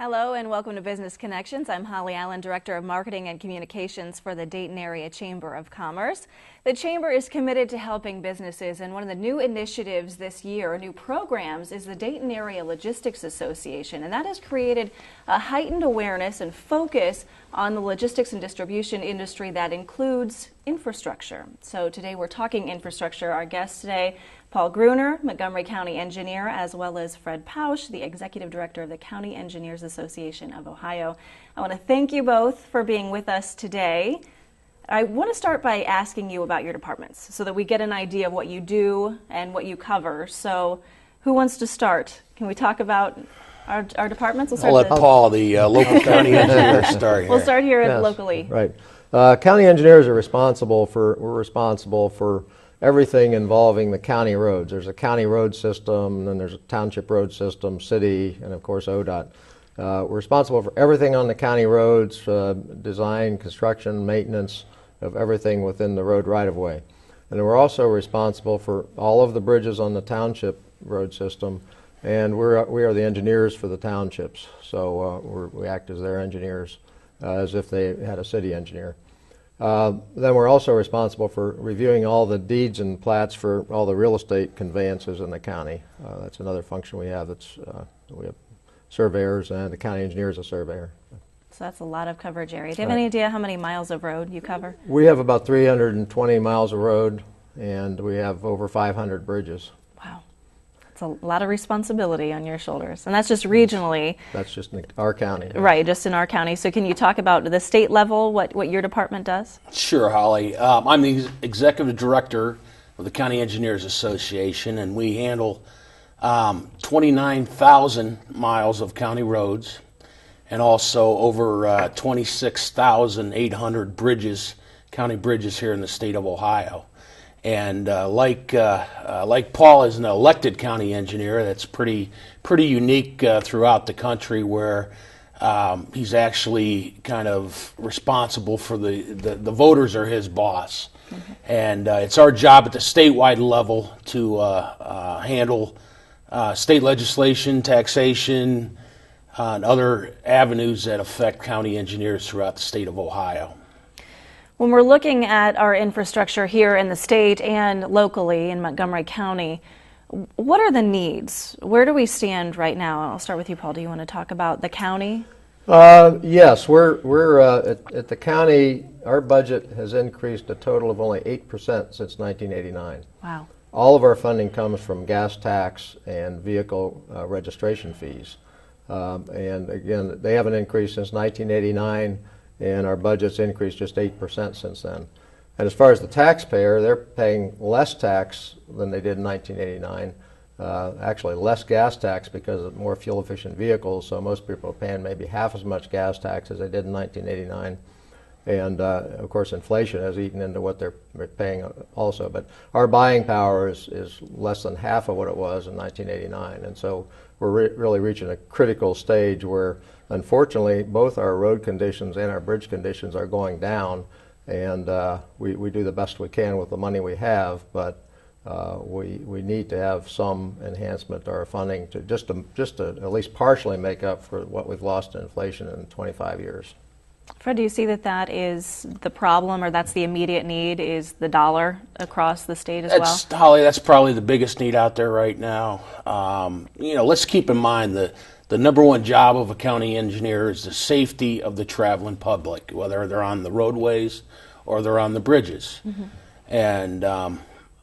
Hello and welcome to Business Connections. I'm Holly Allen, Director of Marketing and Communications for the Dayton Area Chamber of Commerce. The Chamber is committed to helping businesses, and one of the new initiatives this year, new programs, is the Dayton Area Logistics Association, and that has created a heightened awareness and focus on the logistics and distribution industry that includes infrastructure. So today we're talking infrastructure. Our guests today, Paul Gruner, Montgomery County engineer, as well as Fred Pausch, the Executive Director of the County Engineers Association of Ohio. I want to thank you both for being with us today. I want to start by asking you about your departments so that we get an idea of what you do and what you cover. So who wants to start? Can we talk about our departments? I'll let Paul, the local county engineer, start here. We'll start here locally. Right. County engineers are responsible for everything involving the county roads. There's a county road system, then there's a township road system, city, and of course ODOT. We're responsible for everything on the county roads, design, construction, maintenance of everything within the road right-of-way. And we're also responsible for all of the bridges on the township road system, and we are the engineers for the townships. So we act as their engineers, as if they had a city engineer. Then we're also responsible for reviewing all the deeds and plats for all the real estate conveyances in the county. That's another function we have. We have surveyors, and the county engineer is a surveyor. So that's a lot of coverage area. Do you have any idea how many miles of road you cover? We have about 320 miles of road, and we have over 500 bridges. Wow. That's a lot of responsibility on your shoulders. And that's just regionally. That's just in our county. Right, just in our county. So can you talk about the state level, what your department does? Sure, Holly. I'm the Executive Director of the County Engineers Association, and we handle 29,000 miles of county roads and also over 26,800 bridges, county bridges here in the state of Ohio. And like Paul is an elected county engineer, that's pretty unique throughout the country, where he's actually kind of responsible for the voters are his boss. Mm-hmm. And it's our job at the statewide level to handle state legislation, taxation, and other avenues that affect county engineers throughout the state of Ohio. When we're looking at our infrastructure here in the state and locally in Montgomery County, what are the needs? Where do we stand right now? I'll start with you, Paul. Do you want to talk about the county? Yes, we're at the county. Our budget has increased a total of only 8% since 1989. Wow. All of our funding comes from gas tax and vehicle registration fees. And again, they haven't increased since 1989, and our budget's increased just 8% since then. And as far as the taxpayer, they're paying less tax than they did in 1989. Actually, less gas tax because of more fuel-efficient vehicles, so most people are paying maybe half as much gas tax as they did in 1989. And of course, inflation has eaten into what they're paying also. But our buying power is less than half of what it was in 1989. And so we're really reaching a critical stage where, unfortunately, both our road conditions and our bridge conditions are going down. And we do the best we can with the money we have, but we need to have some enhancement to our funding to just to at least partially make up for what we've lost in inflation in 25 years. Fred, do you see that is the problem, or that's the immediate need, is the dollar across the state as well? Holly, that's probably the biggest need out there right now. Let's keep in mind the number one job of a county engineer is the safety of the traveling public, whether they're on the roadways or they're on the bridges. Mm-hmm. And,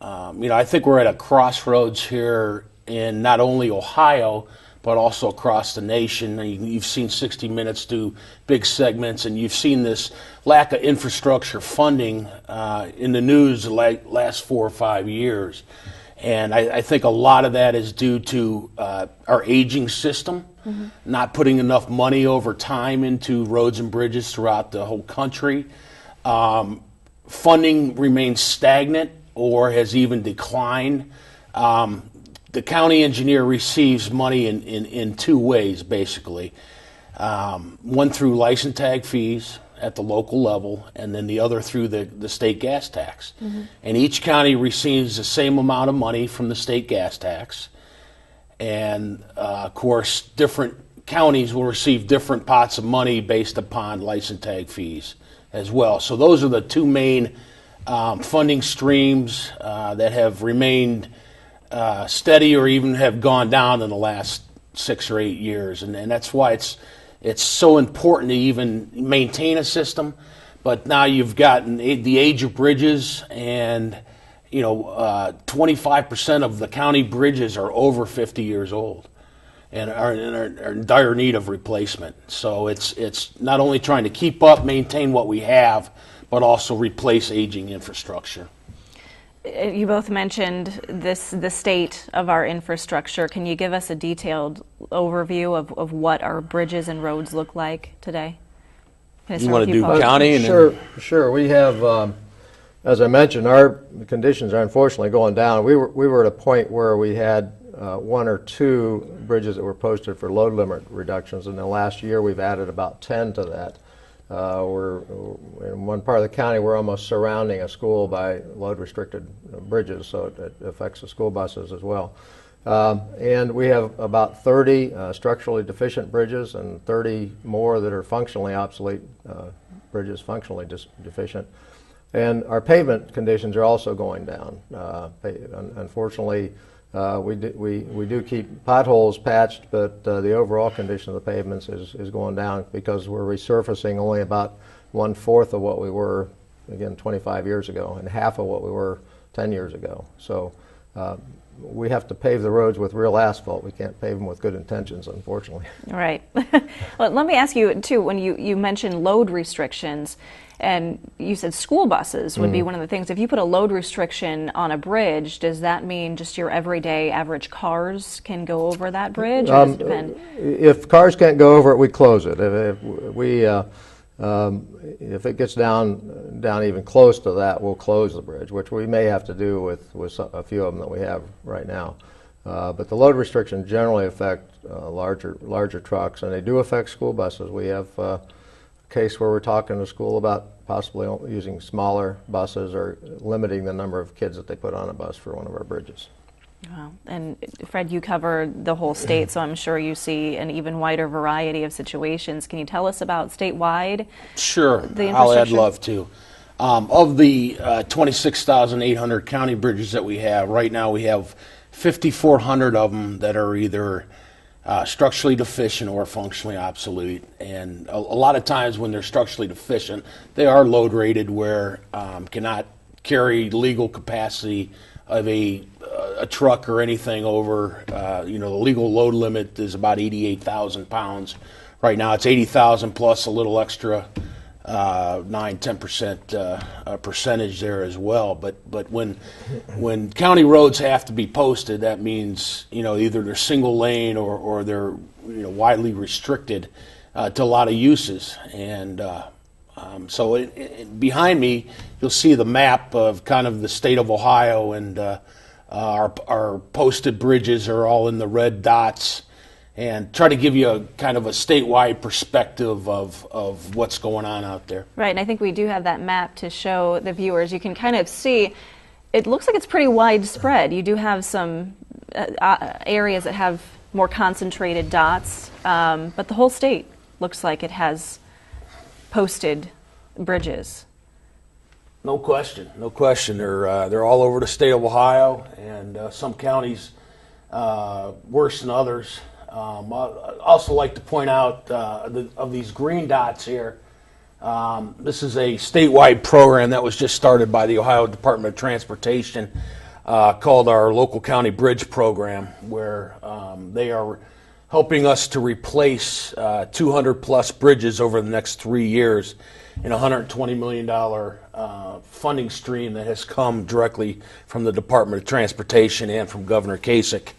I think we're at a crossroads here in not only Ohio, but also across the nation. You've seen 60 Minutes do big segments, and you've seen this lack of infrastructure funding in the news the last 4 or 5 years. And I think a lot of that is due to our aging system, mm-hmm. not putting enough money over time into roads and bridges throughout the whole country. Funding remains stagnant or has even declined. The county engineer receives money in two ways, basically. One through license tag fees at the local level, and then the other through the state gas tax. Mm-hmm. And each county receives the same amount of money from the state gas tax. And, of course, different counties will receive different pots of money based upon license tag fees as well. So those are the two main funding streams that have remained steady or even have gone down in the last 6 or 8 years, and that's why it's so important to even maintain a system. But now you've gotten the age of bridges, and 25% of the county bridges are over 50 years old and are in dire need of replacement. So it's not only trying to keep up, maintain what we have, but also replace aging infrastructure. You both mentioned the state of our infrastructure. Can you give us a detailed overview of what our bridges and roads look like today? You want to do county? And Sure. We have, as I mentioned, our conditions are unfortunately going down. We were at a point where we had 1 or 2 bridges that were posted for load limit reductions. In the last year, we've added about 10 to that. We're in one part of the county, we're almost surrounding a school by load-restricted bridges, so it affects the school buses as well. And we have about 30 structurally deficient bridges and 30 more that are functionally obsolete bridges, functionally deficient. And our pavement conditions are also going down. Unfortunately, we do keep potholes patched, but the overall condition of the pavements is going down because we're resurfacing only about 1/4 of what we were, again, 25 years ago, and half of what we were 10 years ago. So we have to pave the roads with real asphalt. We can't pave them with good intentions, unfortunately. Right. Well, let me ask you, too, when you mentioned load restrictions, and you said school buses would be one of the things. If you put a load restriction on a bridge, does that mean just your everyday average cars can go over that bridge, or does it depend? If cars can't go over it, we close it. If it gets down even close to that, we'll close the bridge, which we may have to do with a few of them that we have right now. But the load restrictions generally affect larger trucks, and they do affect school buses. We have case where we're talking to school about possibly using smaller buses or limiting the number of kids that they put on a bus for one of our bridges. Wow. And Fred, you cover the whole state, so I'm sure you see an even wider variety of situations. Can you tell us about statewide? Sure, I'd love to. Of the 26,800 county bridges that we have, right now we have 5,400 of them that are either structurally deficient or functionally obsolete. And a lot of times when they're structurally deficient, they are load rated where cannot carry legal capacity of a truck or anything over, the legal load limit is about 88,000 pounds. Right now it's 80,000 plus a little extra 9-10% percentage there as well. But when county roads have to be posted, that means either they're single lane or they're widely restricted to a lot of uses. And so behind me, you'll see the map of kind of the state of Ohio, and our posted bridges are all in the red dots, and try to give you a kind of a statewide perspective of what's going on out there. Right, and I think we do have that map to show the viewers. You can kind of see, it looks like it's pretty widespread. You do have some areas that have more concentrated dots, but the whole state looks like it has posted bridges. No question. They're all over the state of Ohio, and some counties worse than others. I'd also like to point out of these green dots here, this is a statewide program that was just started by the Ohio Department of Transportation called our Local County Bridge Program, where they are helping us to replace 200 plus bridges over the next 3 years in a $120 million funding stream that has come directly from the Department of Transportation and from Governor Kasich.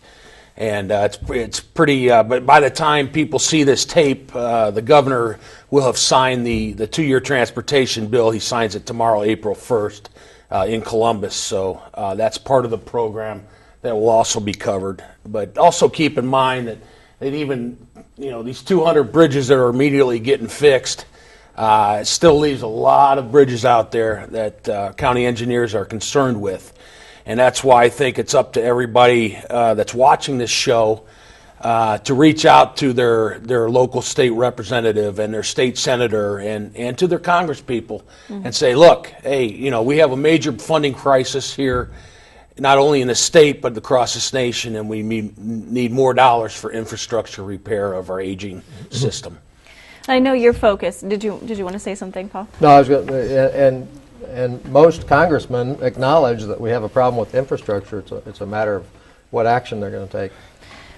And it's pretty, but by the time people see this tape, the governor will have signed the 2-year transportation bill. He signs it tomorrow, April 1st, in Columbus. So that's part of the program that will also be covered. But also keep in mind that even, these 200 bridges that are immediately getting fixed, it still leaves a lot of bridges out there that county engineers are concerned with. And that's why I think it's up to everybody that's watching this show to reach out to their local state representative and their state senator and to their congresspeople and say, look, hey, you know, we have a major funding crisis here, not only in the state but across this nation, and we need more dollars for infrastructure repair of our aging system. I know you're focused. Did you want to say something, Paul? No, I was going to, and most congressmen acknowledge that we have a problem with infrastructure. It's a matter of what action they're going to take.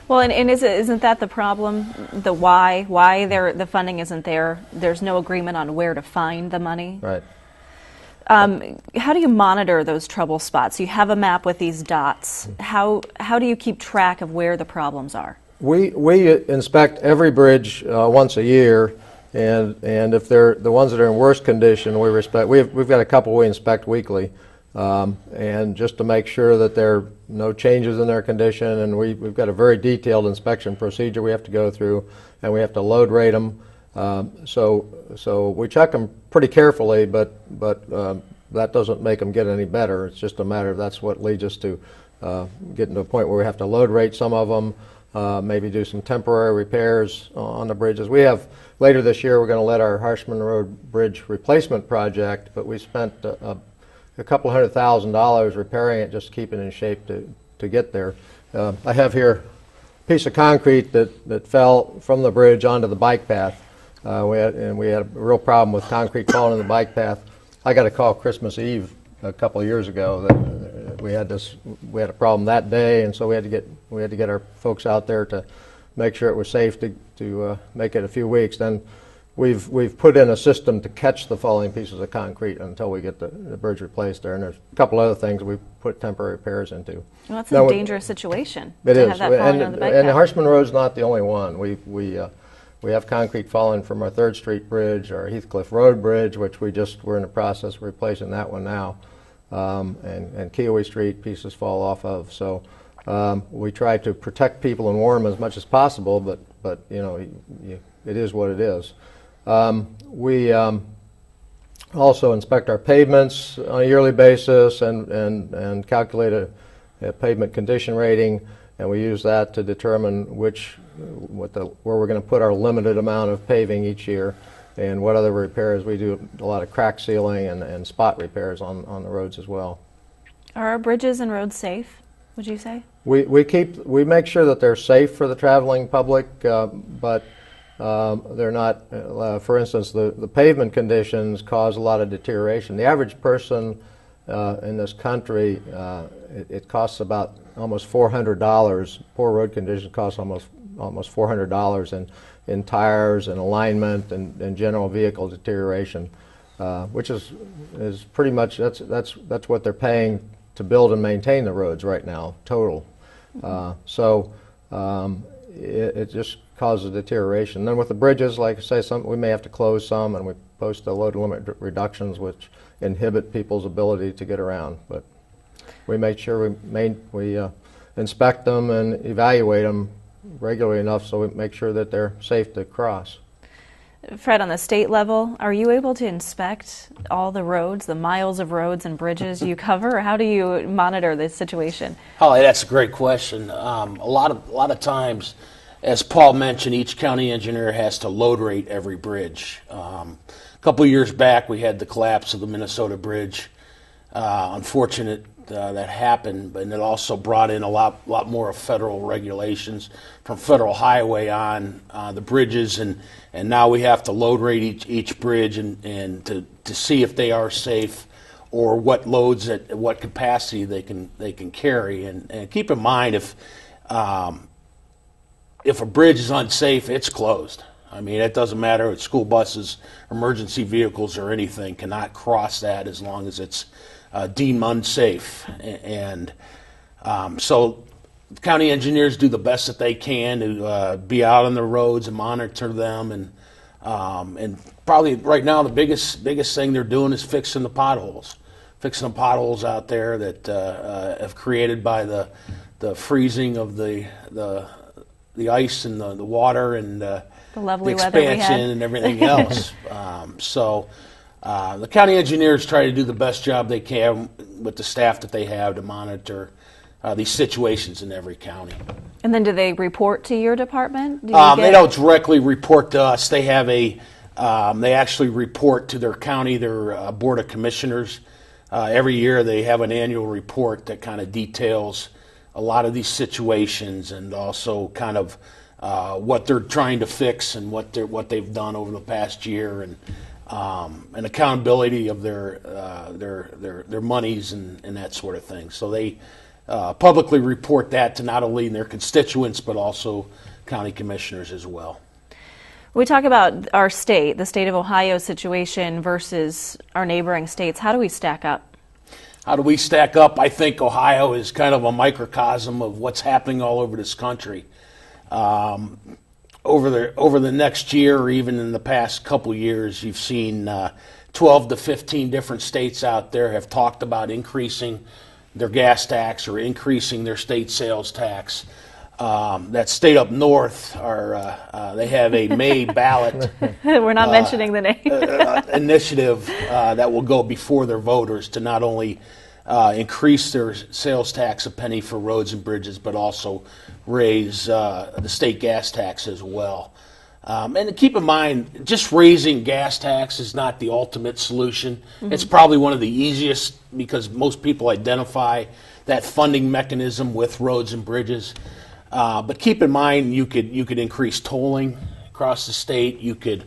Well, and isn't that the problem? The why the funding isn't there? There's no agreement on where to find the money. Right. How do you monitor those trouble spots? You have a map with these dots. How do you keep track of where the problems are? We inspect every bridge once a year, and if they're the ones that are in worse condition, we've got a couple we inspect weekly, and just to make sure that there are no changes in their condition, and we've got a very detailed inspection procedure we have to go through, and we have to load rate them. So we check them pretty carefully, but that doesn't make them get any better. It's just a matter of that's what leads us to getting to a point where we have to load rate some of them. Maybe do some temporary repairs on the bridges. We have, later this year, we're going to let our Harshman Road Bridge replacement project, but we spent a couple $100,000 repairing it, just keeping it in shape to get there. I have here a piece of concrete that fell from the bridge onto the bike path. We had a real problem with concrete falling in the bike path. I got a call Christmas Eve a couple of years ago that we had a problem that day, and so we had to get our folks out there to make sure it was safe to make it a few weeks. Then we've put in a system to catch the falling pieces of concrete until we get the bridge replaced there. And there's a couple other things we've put temporary repairs into. Well, that's a dangerous situation. It is, have that falling on the bike and path. Harshman Road's not the only one. We have concrete falling from our 3rd Street Bridge, our Heathcliff Road Bridge, which we're in the process of replacing that one now, and Kiowee Street pieces fall off of. So we try to protect people and warn them as much as possible, but you know, it is what it is. We also inspect our pavements on a yearly basis and calculate a pavement condition rating, and we use that to determine where we're going to put our limited amount of paving each year, and what other repairs. We do a lot of crack sealing and spot repairs on the roads as well. Are our bridges and roads safe, would you say? We make sure that they're safe for the traveling public, but they're not. For instance, the pavement conditions cause a lot of deterioration. The average person in this country, it costs about almost $400. Poor road conditions cost almost $400 in tires and alignment and general vehicle deterioration, which is pretty much that's what they're paying to build and maintain the roads right now, total. It just causes deterioration. Then with the bridges, like I say, we may have to close some, and we post the load limit reductions, which inhibit people's ability to get around. But we make sure we inspect them and evaluate them regularly enough so we make sure that they're safe to cross. Fred, on the state level, are you able to inspect all the roads, the miles of roads and bridges you cover, or how do you monitor this situation? Holly, that's a great question. A lot of times, as Paul mentioned, each county engineer has to load rate every bridge. A couple of years back, we had the collapse of the Minnesota Bridge. Unfortunate that happened, but it also brought in a lot more of federal regulations from federal highway on the bridges, and now we have to load rate each bridge and to see if they are safe or what loads at what capacity they can carry. And keep in mind, if a bridge is unsafe, it's closed. I mean, it doesn't matter if school buses, emergency vehicles, or anything cannot cross that as long as it's deemed unsafe. And so county engineers do the best that they can to be out on the roads and monitor them. And probably right now the biggest thing they're doing is fixing the potholes out there that have created by the freezing of the ice and the water and the lovely expansion weather we had. and everything else. The county engineers try to do the best job they can with the staff that they have to monitor these situations in every county. And then do they report to your department? They don't directly report to us. They have they actually report to their county, their Board of Commissioners. Every year they have an annual report that kind of details a lot of these situations and also kind of what they're trying to fix and what they've done over the past year and accountability of their monies and that sort of thing. So they publicly report that to not only their constituents but also county commissioners as well. We talk about our state, the state of Ohio's situation versus our neighboring states. How do we stack up? How do we stack up? I think Ohio is kind of a microcosm of what's happening all over this country. Over the next year, or even in the past couple years, you've seen 12 to 15 different states out there have talked about increasing their gas tax or increasing their state sales tax. That state up north they have a May ballot. We're not mentioning the name. Initiative that will go before their voters to not only increase their sales tax a penny for roads and bridges, but also raise the state gas tax as well. And keep in mind, just raising gas tax is not the ultimate solution. Mm-hmm. It's probably one of the easiest because most people identify that funding mechanism with roads and bridges. But keep in mind, you could increase tolling across the state. You could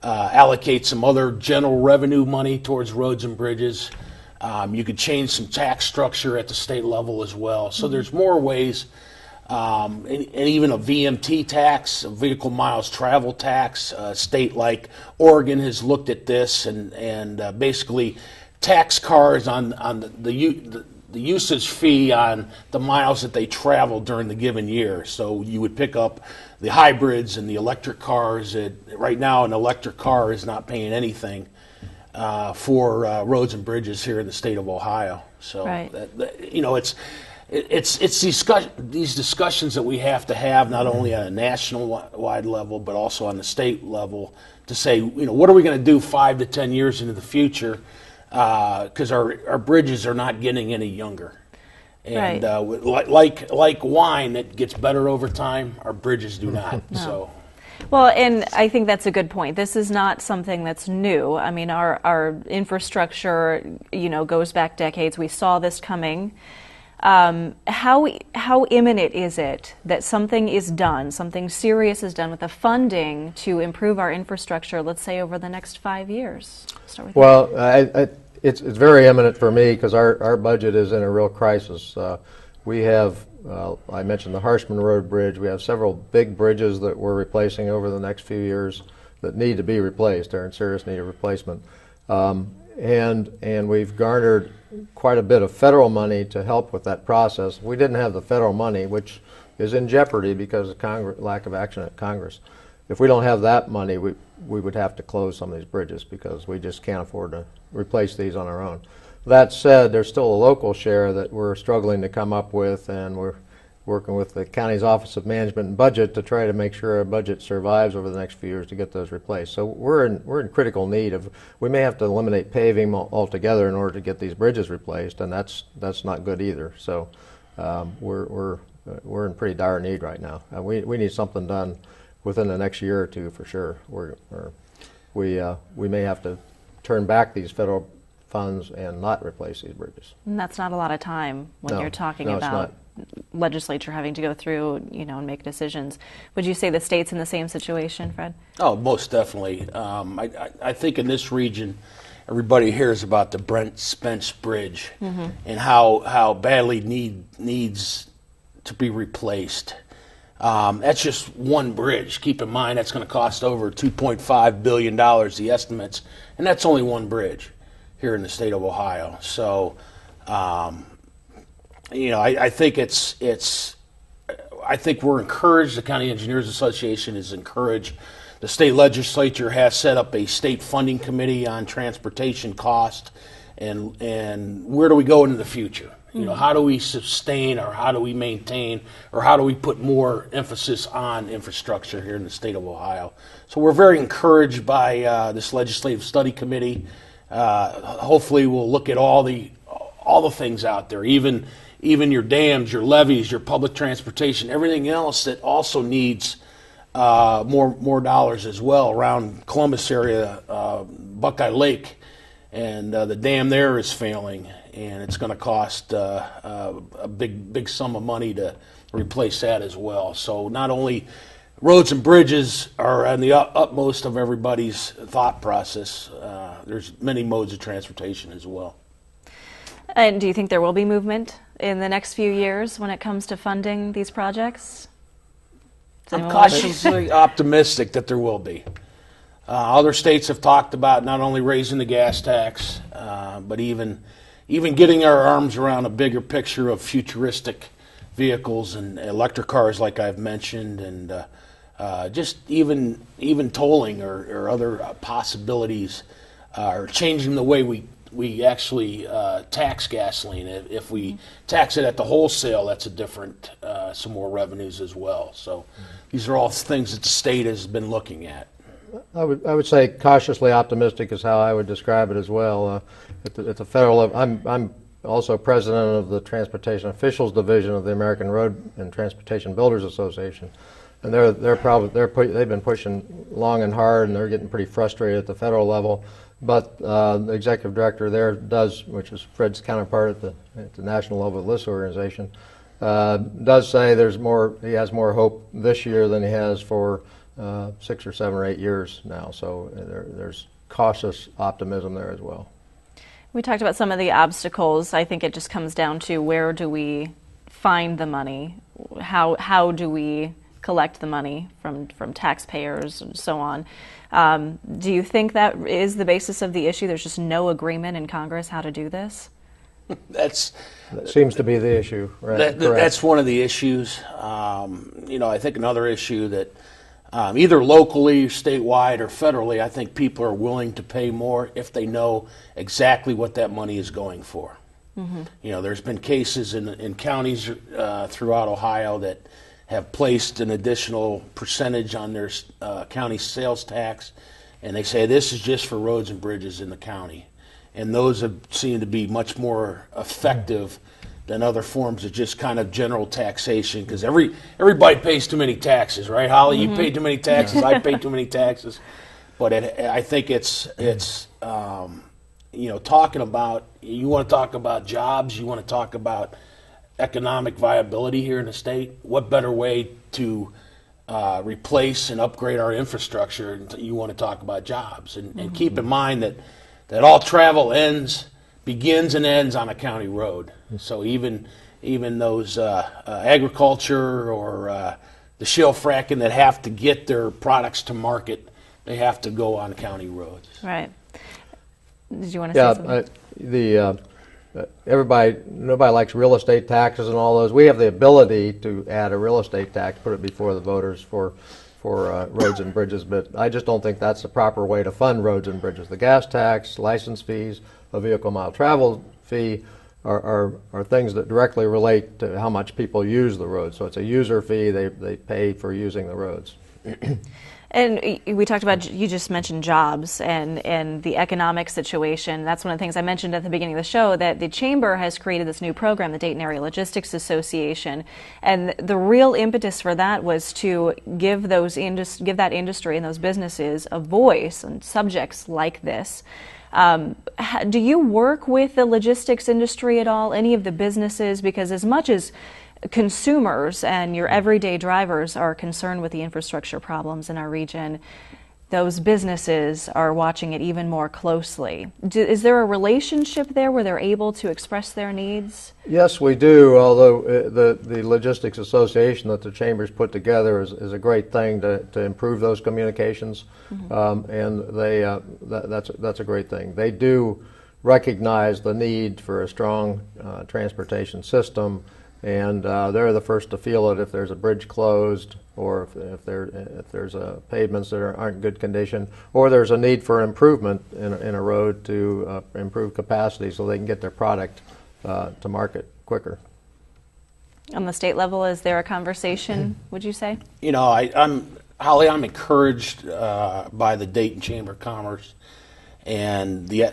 allocate some other general revenue money towards roads and bridges. You could change some tax structure at the state level as well. So there's more ways, and even a VMT tax, a vehicle miles travel tax. A state like Oregon has looked at this and basically tax cars on the usage fee on the miles that they travel during the given year. So you would pick up the hybrids and the electric cars. Right now, an electric car is not paying anything for roads and bridges here in the state of Ohio. So, right. It's these discussions that we have to have not only on a national-wide level but also on the state level to say, what are we going to do 5 to 10 years into the future? Because our bridges are not getting any younger, and right. like wine that gets better over time, our bridges do not. No. So, well, and I think that's a good point. This is not something that's new. I mean, our infrastructure, goes back decades. We saw this coming. How imminent is it that something is done, something serious is done with the funding to improve our infrastructure, let's say over the next 5 years? Start with well, it's very imminent for me because our budget is in a real crisis. We have, I mentioned the Harshman Road Bridge. We have several big bridges that we're replacing over the next few years that need to be replaced. They're in serious need of replacement. And we've garnered quite a bit of federal money to help with that process. If we didn't have the federal money, which is in jeopardy because of lack of action at Congress. If we don't have that money, we would have to close some of these bridges because we just can't afford to replace these on our own. That said, there's still a local share that we're struggling to come up with, and we're working with the county's Office of Management and Budget to try to make sure our budget survives over the next few years to get those replaced. So we're in critical need of. We may have to eliminate paving altogether in order to get these bridges replaced, and that's not good either. So we're in pretty dire need right now. We need something done within the next year or two for sure. We may have to turn back these federal funds and not replace these bridges. And that's not a lot of time when you're talking about legislature having to go through, and make decisions. Would you say the state's in the same situation, Fred? Oh, most definitely. I think in this region, everybody hears about the Brent Spence Bridge and how badly needs to be replaced. That's just one bridge. Keep in mind that's going to cost over $2.5 billion, the estimates, and that's only one bridge here in the state of Ohio. So, I think I think we're encouraged. The County Engineers Association is encouraged. The state legislature has set up a state funding committee on transportation cost, and where do we go into the future? How do we sustain, or how do we maintain, or how do we put more emphasis on infrastructure here in the state of Ohio? So we're very encouraged by this legislative study committee. Hopefully, we'll look at all the things out there, even even your dams, your levees, your public transportation, everything else that also needs more dollars as well around Columbus area, Buckeye Lake, and the dam there is failing, and it's going to cost a big sum of money to replace that as well. So not only roads and bridges are on the utmost of everybody's thought process, there's many modes of transportation as well. And do you think there will be movement in the next few years when it comes to funding these projects? I'm cautiously optimistic that there will be. Other states have talked about not only raising the gas tax, but even getting our arms around a bigger picture of futuristic vehicles and electric cars, like I've mentioned, and just even tolling or other possibilities, or changing the way we actually tax gasoline. If we tax it at the wholesale, that's a different, some more revenues as well. So these are all things that the state has been looking at. I would say cautiously optimistic is how I would describe it as well. At the federal level, I'm also president of the Transportation Officials Division of the American Road and Transportation Builders Association, and they've been pushing long and hard, and they're getting pretty frustrated at the federal level. But the executive director there does, which is Fred's counterpart at the national level of this organization, does say he has more hope this year than he has for 6 or 7 or 8 years now. So there's cautious optimism there as well. We talked about some of the obstacles. I think it just comes down to where do we find the money? How do we collect the money from taxpayers and so on? Do you think that is the basis of the issue? There's just no agreement in Congress how to do this? That seems to be the issue, right? That's one of the issues. I think another issue that either locally, statewide, or federally, I think people are willing to pay more if they know exactly what that money is going for. Mm-hmm. There's been cases in counties throughout Ohio that have placed an additional percentage on their county sales tax, and they say this is just for roads and bridges in the county. And those have seemed to be much more effective than other forms of just kind of general taxation, because everybody pays too many taxes, right, Holly? Mm-hmm. You pay too many taxes, I pay too many taxes. But I think it's talking about, you want to talk about jobs, you want to talk about economic viability here in the state. What better way to replace and upgrade our infrastructure? You want to talk about jobs, and keep in mind that all travel begins and ends on a county road. So even those agriculture or the shale fracking that have to get their products to market, they have to go on county roads. Right. Did you want to say something? Nobody likes real estate taxes and all those. We have the ability to add a real estate tax, put it before the voters for roads and bridges, but I just don't think that's the proper way to fund roads and bridges. The gas tax, license fees, a vehicle mile travel fee are things that directly relate to how much people use the road. So it's a user fee, they pay for using the roads. And we talked about, you just mentioned jobs and the economic situation. That's one of the things I mentioned at the beginning of the show, that the Chamber has created this new program, the Dayton Area Logistics Association. And the real impetus for that was to give that industry and those businesses a voice on subjects like this. Do you work with the logistics industry at all, any of the businesses? Because as much as consumers and your everyday drivers are concerned with the infrastructure problems in our region, those businesses are watching it even more closely. Is there a relationship there where they're able to express their needs? Yes, we do, although the Logistics Association that the Chamber's put together is a great thing to improve those communications, and that's a great thing. They do recognize the need for a strong transportation system, and they're the first to feel it if there's a bridge closed, or if there's pavements that aren't in good condition, or there's a need for improvement in a road to improve capacity so they can get their product to market quicker. On the state level, is there a conversation, would you say? Holly, I'm encouraged by the Dayton Chamber of Commerce and the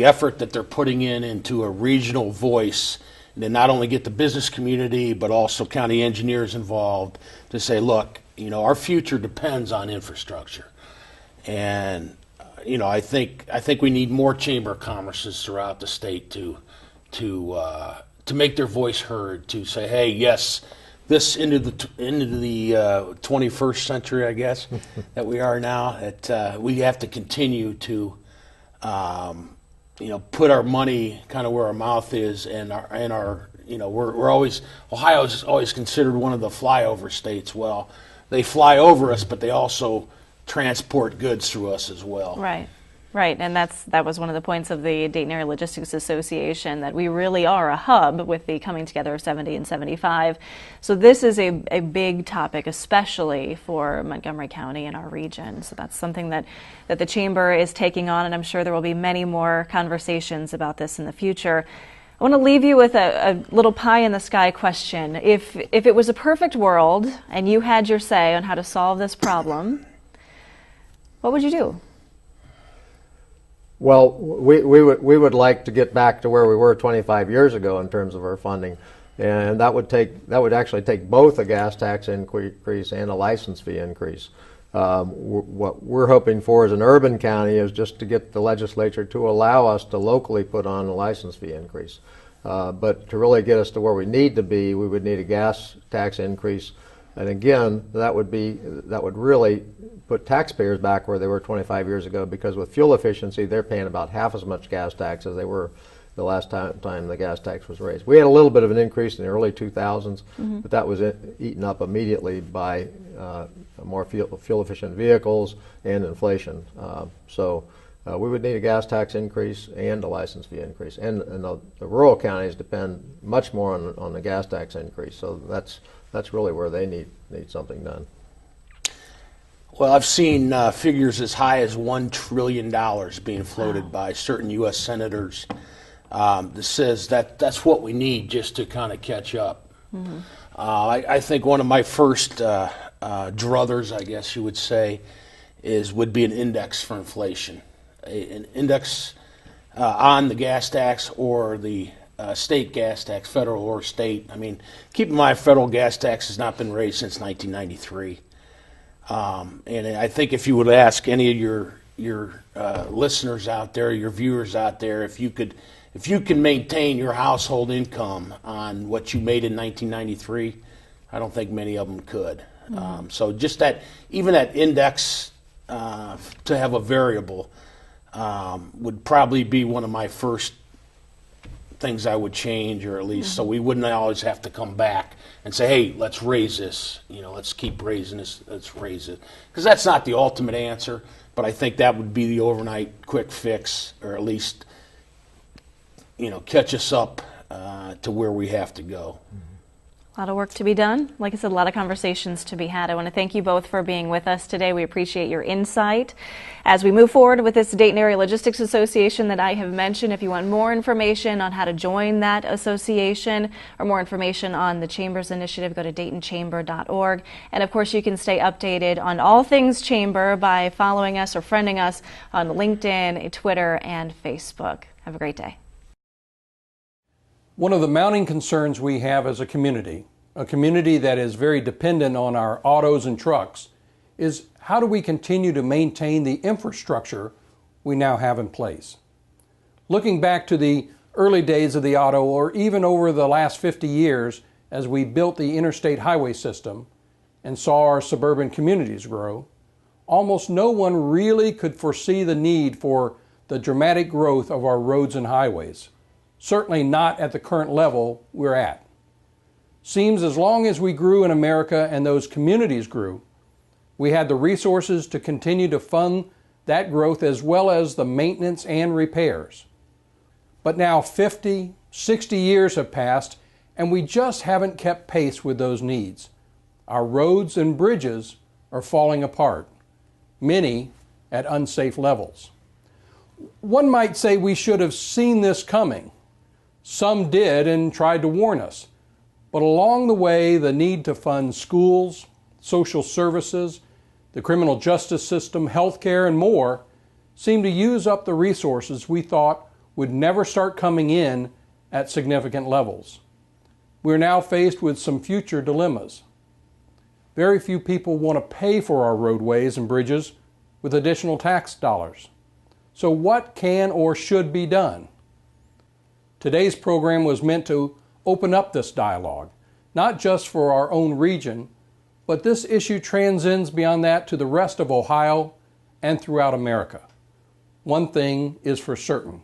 effort that they're putting into a regional voice and then not only get the business community, but also county engineers involved to say, look, our future depends on infrastructure. And, I think we need more chamber of commerces throughout the state to make their voice heard, to say, hey, yes, this into the 21st century, I guess, that we are now, that we have to continue to put our money kind of where our mouth is, and we're always, Ohio is always considered one of the flyover states. Well, they fly over us, but they also transport goods through us as well. Right, and that was one of the points of the Dayton Area Logistics Association, that we really are a hub with the coming together of 70 and 75. So this is a big topic, especially for Montgomery County and our region. So that's something that the Chamber is taking on, and I'm sure there will be many more conversations about this in the future. I want to leave you with a little pie in the sky question. If it was a perfect world and you had your say on how to solve this problem, what would you do? Well, we would like to get back to where we were 25 years ago in terms of our funding, and that would actually take both a gas tax increase and a license fee increase. What we're hoping for as an urban county is just to get the legislature to allow us to locally put on a license fee increase. But to really get us to where we need to be, we would need a gas tax increase. And again, that would really put taxpayers back where they were 25 years ago, because with fuel efficiency, they're paying about half as much gas tax as they were the last time the gas tax was raised. We had a little bit of an increase in the early 2000s, but that was eaten up immediately by more fuel-efficient vehicles and inflation. So we would need a gas tax increase and a license fee increase. And the rural counties depend much more on the gas tax increase. So that's really where they need something done. Well, I've seen figures as high as $1 trillion being floated by certain U.S. senators that says that's what we need just to kind of catch up. Mm-hmm. I think one of my first druthers, I guess you would say, would be an index for inflation, an index on the gas tax or the state gas tax, federal or state. I mean, keep in mind, federal gas tax has not been raised since 1993. And I think if you would ask any of your listeners out there, your viewers out there, if you can maintain your household income on what you made in 1993, I don't think many of them could. Mm-hmm. So just even that index to have a variable would probably be one of my first things I would change, or at least so we wouldn't always have to come back and say, hey, let's raise this, let's keep raising this, let's raise it. Because that's not the ultimate answer, but I think that would be the overnight quick fix, or at least, catch us up to where we have to go. A lot of work to be done. Like I said, a lot of conversations to be had. I want to thank you both for being with us today. We appreciate your insight. As we move forward with this Dayton Area Logistics Association that I have mentioned, if you want more information on how to join that association or more information on the Chamber's initiative, go to DaytonChamber.org. And of course, you can stay updated on all things Chamber by following us or friending us on LinkedIn, Twitter, and Facebook. Have a great day. One of the mounting concerns we have as a community that is very dependent on our autos and trucks, is how do we continue to maintain the infrastructure we now have in place? Looking back to the early days of the auto, or even over the last 50 years as we built the interstate highway system and saw our suburban communities grow, almost no one really could foresee the need for the dramatic growth of our roads and highways. Certainly not at the current level we're at. Seems as long as we grew in America and those communities grew, we had the resources to continue to fund that growth as well as the maintenance and repairs. But now 50, 60 years have passed and we just haven't kept pace with those needs. Our roads and bridges are falling apart, many at unsafe levels. One might say we should have seen this coming. Some did and tried to warn us. But along the way, the need to fund schools, social services, the criminal justice system, healthcare, and more seemed to use up the resources we thought would never start coming in at significant levels. We're now faced with some future dilemmas. Very few people want to pay for our roadways and bridges with additional tax dollars. So what can or should be done? Today's program was meant to open up this dialogue, not just for our own region, but this issue transcends beyond that to the rest of Ohio and throughout America. One thing is for certain.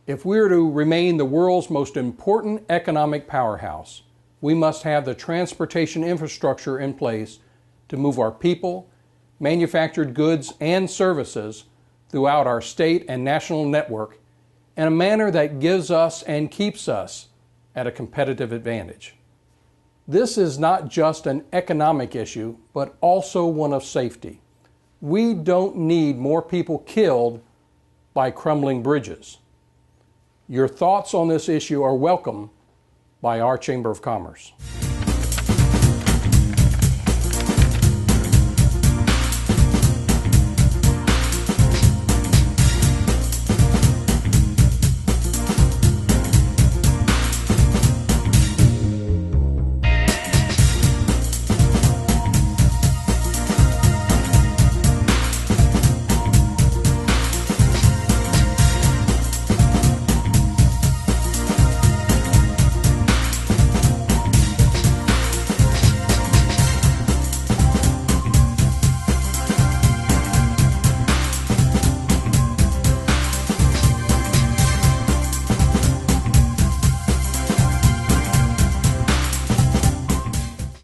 If we are to remain the world's most important economic powerhouse, we must have the transportation infrastructure in place to move our people, manufactured goods, and services throughout our state and national network in a manner that gives us and keeps us at a competitive advantage. This is not just an economic issue, but also one of safety. We don't need more people killed by crumbling bridges. Your thoughts on this issue are welcome by our Chamber of Commerce.